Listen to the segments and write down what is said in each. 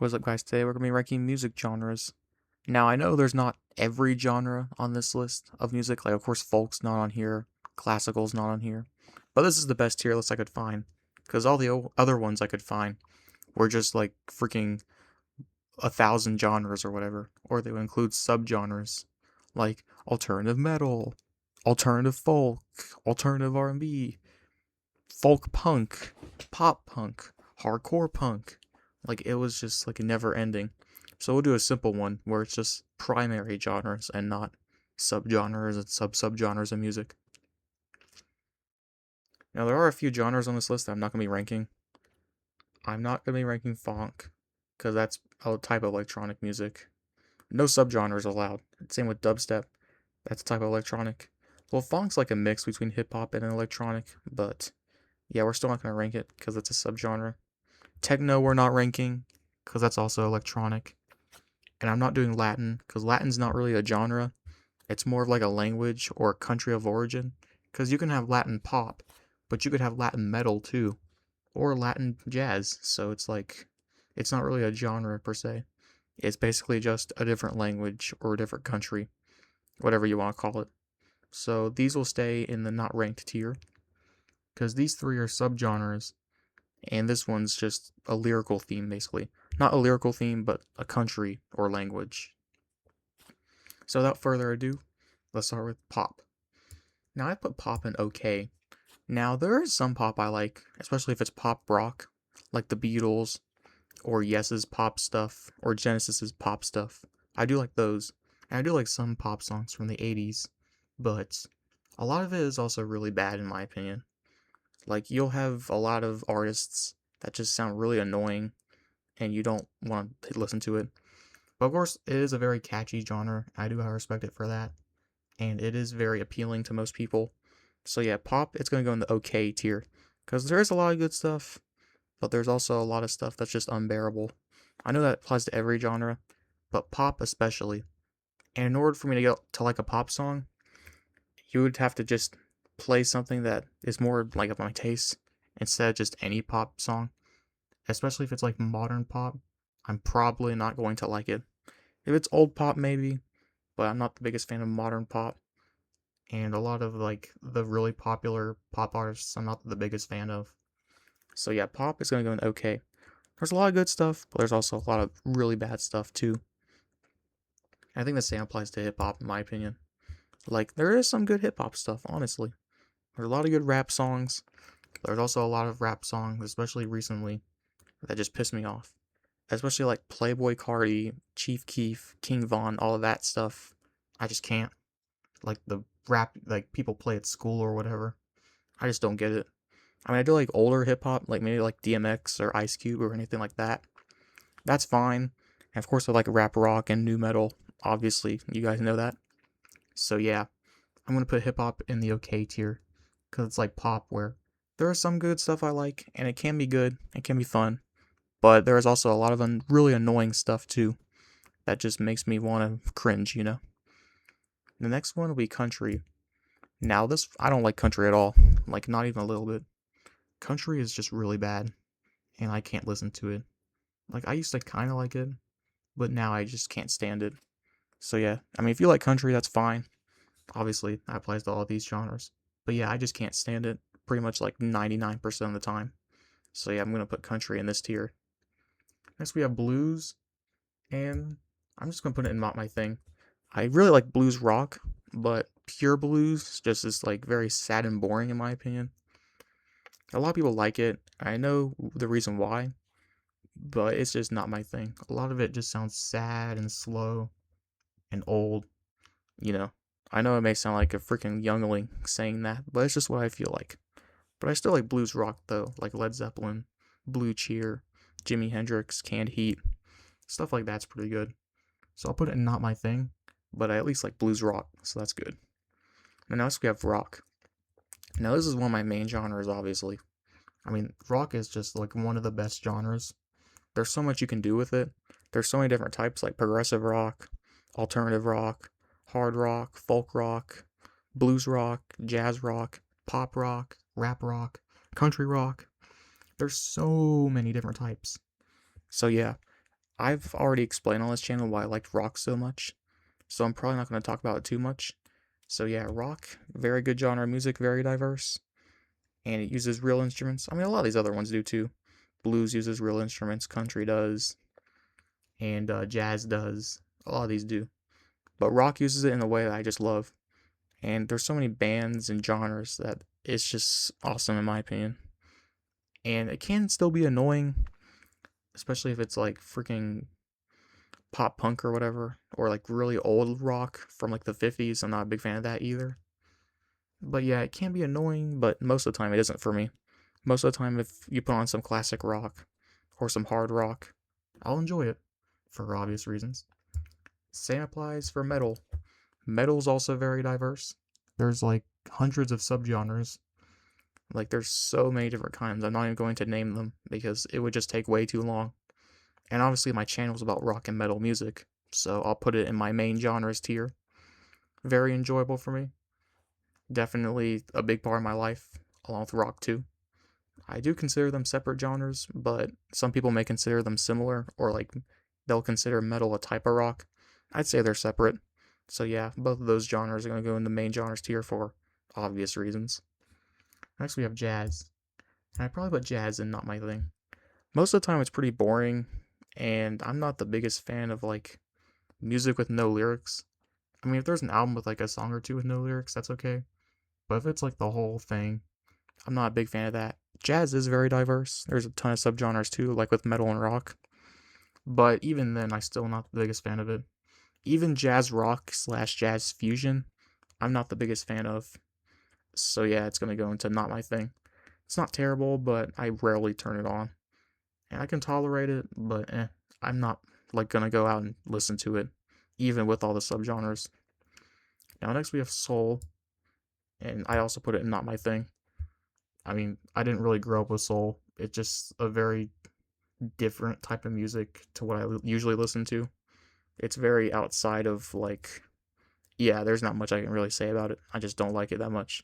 What's up, guys? Today we're going to be ranking music genres. Now, I know there's not every genre on this list of music. Like, of course, folk's not on here, classical's not on here. But this is the best tier list I could find. Because all the other ones I could find were just like freaking 1,000 genres or whatever. Or they would include subgenres like alternative metal, alternative folk, alternative R&B, folk punk, pop punk, hardcore punk. Like it was just like never ending. So we'll do a simple one where it's just primary genres and not subgenres and subgenres of music. Now there are a few genres on this list that I'm not gonna be ranking. I'm not gonna be ranking funk because that's a type of electronic music. No subgenres allowed. Same with dubstep. That's a type of electronic. Well, funk's like a mix between hip hop and electronic, but yeah, we're still not gonna rank it because it's a subgenre. Techno we're not ranking because that's also electronic. And I'm not doing Latin because Latin's not really a genre. It's more of like a language or a country of origin. Because you can have Latin pop, but you could have Latin metal too, or Latin jazz. So it's like, it's not really a genre per se. It's basically just a different language or a different country, whatever you want to call it. So these will stay in the not ranked tier because these three are subgenres and this one's just a lyrical theme basically. Not a lyrical theme, but a country or language. So without further ado, let's start with pop. Now I put pop in okay. Now there is some pop I like, especially if it's pop rock, like the Beatles, or Yes's pop stuff, or Genesis's pop stuff. I do like those. And I do like some pop songs from the 80s, but a lot of it is also really bad in my opinion. Like you'll have a lot of artists that just sound really annoying and you don't want to listen to it. But of course, it is a very catchy genre. I do respect it for that. And it is very appealing to most people. So yeah, pop, it's going to go in the okay tier. Because there is a lot of good stuff, but there's also a lot of stuff that's just unbearable. I know that applies to every genre, but pop especially. And in order for me to get to like a pop song, you would have to just play something that is more like of my taste instead of just any pop song. Especially if it's like modern pop, I'm probably not going to like it. If it's old pop, maybe, but I'm not the biggest fan of modern pop. And a lot of like the really popular pop artists, I'm not the biggest fan of. So yeah, pop is gonna go in okay. There's a lot of good stuff, but there's also a lot of really bad stuff too. I think the same applies to hip hop, in my opinion. Like there is some good hip hop stuff, honestly. There's a lot of good rap songs. There's also a lot of rap songs, especially recently, that just piss me off. Especially like Playboy Cardi, Chief Keef, King Von, all of that stuff. I just can't. Like the rap, like people play at school or whatever. I just don't get it. I mean, I do like older hip hop, like maybe like DMX or Ice Cube or anything like that. That's fine. And of course, I like rap rock and new metal. Obviously, you guys know that. So yeah, I'm gonna put hip hop in the okay tier because it's like pop where there is some good stuff I like and it can be good, it can be fun, but there is also a lot of really annoying stuff too that just makes me want to cringe. The next one will be country. Now this I don't like country at all, like not even a little bit. Country is just really bad, and I can't listen to it. Like I used to kind of like it, but now I just can't stand it. So yeah, I mean if you like country, that's fine. Obviously, that applies to all these genres. But yeah, I just can't stand it pretty much like 99% of the time. So yeah, I'm gonna put country in this tier. Next we have blues, and I'm just gonna put it in not my thing. I really like blues rock, but pure blues just is like very sad and boring in my opinion. A lot of people like it. I know the reason why, but it's just not my thing. A lot of it just sounds sad and slow and old, you know. I know it may sound like a freaking youngling saying that, but it's just what I feel like. But I still like blues rock though, like Led Zeppelin, Blue Cheer, Jimi Hendrix, Canned Heat, stuff like that's pretty good. So I'll put it in not my thing, but I at least like blues rock, so that's good. And now we have rock. Now this is one of my main genres, obviously. I mean, rock is just like one of the best genres. There's so much you can do with it. There's so many different types like progressive rock, alternative rock, hard rock, folk rock, blues rock, jazz rock, pop rock, rap rock, country rock. There's so many different types. So yeah, I've already explained on this channel why I liked rock so much, so I'm probably not going to talk about it too much. So yeah, rock, very good genre of music, very diverse, and it uses real instruments. I mean, a lot of these other ones do too. Blues uses real instruments, country does, and jazz does. A lot of these do. But rock uses it in a way that I just love. And there's so many bands and genres that it's just awesome in my opinion. And it can still be annoying, especially if it's like freaking pop punk or whatever, or like really old rock from like the 50s. I'm not a big fan of that either. But yeah, it can be annoying, but most of the time it isn't for me. Most of the time, if you put on some classic rock or some hard rock, I'll enjoy it for obvious reasons. Same applies for metal. Metal's also very diverse. There's like hundreds of subgenres. Like there's so many different kinds. I'm not even going to name them because it would just take way too long. And obviously my channel is about rock and metal music, so I'll put it in my main genres tier. Very enjoyable for me. Definitely a big part of my life, along with rock too. I do consider them separate genres, but some people may consider them similar, or like they'll consider metal a type of rock. I'd say they're separate. So yeah, both of those genres are going to go in the main genres tier for obvious reasons. Next we have jazz. And I probably put jazz in Not My Thing. Most of the time it's pretty boring, and I'm not the biggest fan of like music with no lyrics. I mean, if there's an album with like a song or two with no lyrics, that's okay. But if it's like the whole thing, I'm not a big fan of that. Jazz is very diverse. There's a ton of subgenres too, like with metal and rock. But even then, I'm still not the biggest fan of it. Even jazz rock slash jazz fusion, I'm not the biggest fan of. So yeah, it's gonna go into Not My Thing. It's not terrible, but I rarely turn it on. And I can tolerate it, but I'm not like gonna go out and listen to it, even with all the subgenres. Now next we have soul, and I also put it in Not My Thing. I mean, I didn't really grow up with soul. It's just a very different type of music to what I usually listen to. It's very outside of like, yeah, there's not much I can really say about it. I just don't like it that much.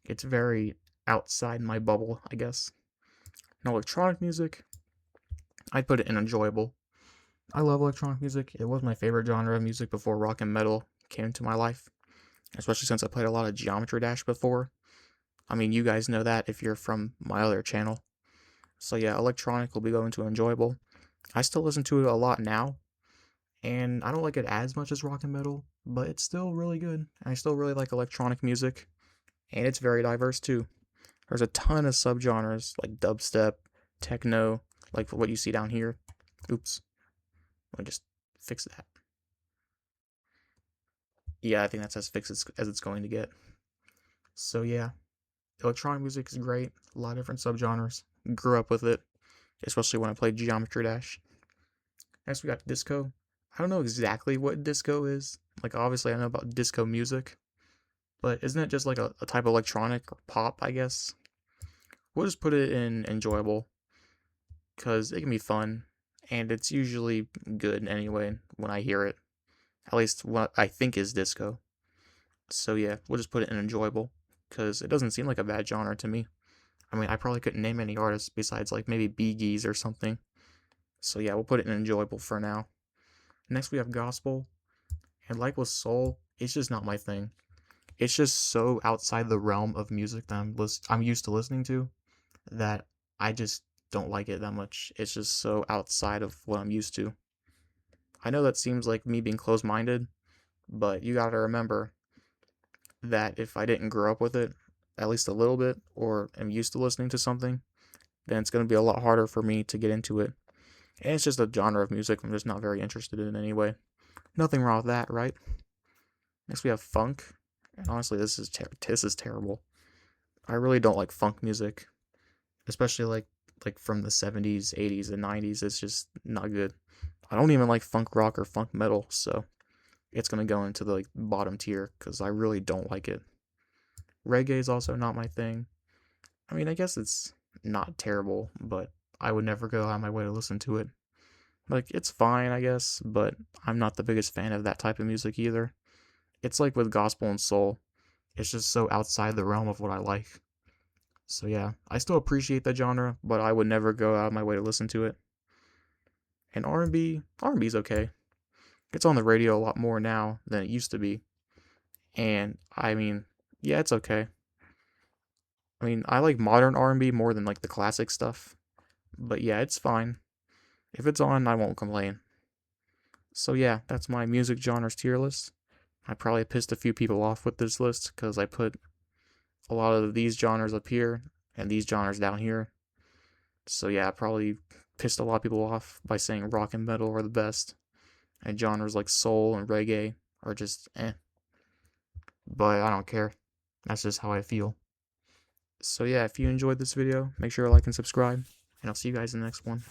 It's very outside my bubble, I guess. Now electronic music, I'd put it in enjoyable. I love electronic music. It was my favorite genre of music before rock and metal came into my life, especially since I played a lot of Geometry Dash before. I mean, you guys know that if you're from my other channel. So yeah, electronic will be going to enjoyable. I still listen to it a lot now, and I don't like it as much as rock and metal, but it's still really good. I still really like electronic music, and it's very diverse too. There's a ton of subgenres like dubstep, techno, like what you see down here. Oops, let me just fix that. Yeah, I think that's as fixed as it's going to get. So yeah, electronic music is great. A lot of different subgenres. Grew up with it, especially when I played Geometry Dash. Next, we got disco. I don't know exactly what disco is. Like, obviously, I know about disco music, but isn't it just like a type of electronic or pop, I guess? We'll just put it in enjoyable because it can be fun, and it's usually good anyway when I hear it. At least what I think is disco. So yeah, we'll just put it in enjoyable because it doesn't seem like a bad genre to me. I mean, I probably couldn't name any artists besides like maybe Bee Gees or something. So yeah, we'll put it in enjoyable for now. Next we have gospel, and like with soul, it's just not my thing. It's just so outside the realm of music that I'm used to listening to that I just don't like it that much. It's just so outside of what I'm used to. I know that seems like me being closed-minded, but you gotta remember that if I didn't grow up with it, at least a little bit, or am used to listening to something, then it's gonna be a lot harder for me to get into it. And it's just a genre of music I'm just not very interested in anyway. Nothing wrong with that, right? Next we have funk. And honestly, this is terrible. I really don't like funk music, especially like from the 70s, 80s, and 90s. It's just not good. I don't even like funk rock or funk metal, so it's gonna go into the like, bottom tier because I really don't like it. Reggae is also not my thing. I mean, I guess it's not terrible, but I would never go out of my way to listen to it. Like, it's fine, I guess, but I'm not the biggest fan of that type of music either. It's like with gospel and soul. It's just so outside the realm of what I like. So yeah, I still appreciate that genre, but I would never go out of my way to listen to it. And R&B's okay. It's on the radio a lot more now than it used to be. And I mean, yeah, it's okay. I mean, I like modern R&B more than like the classic stuff. But yeah, it's fine. If it's on, I won't complain. So yeah, that's my music genres tier list. I probably pissed a few people off with this list because I put a lot of these genres up here and these genres down here. So yeah, I probably pissed a lot of people off by saying rock and metal are the best, and genres like soul and reggae are just eh. But I don't care. That's just how I feel. So yeah, if you enjoyed this video, make sure to like and subscribe, and I'll see you guys in the next one.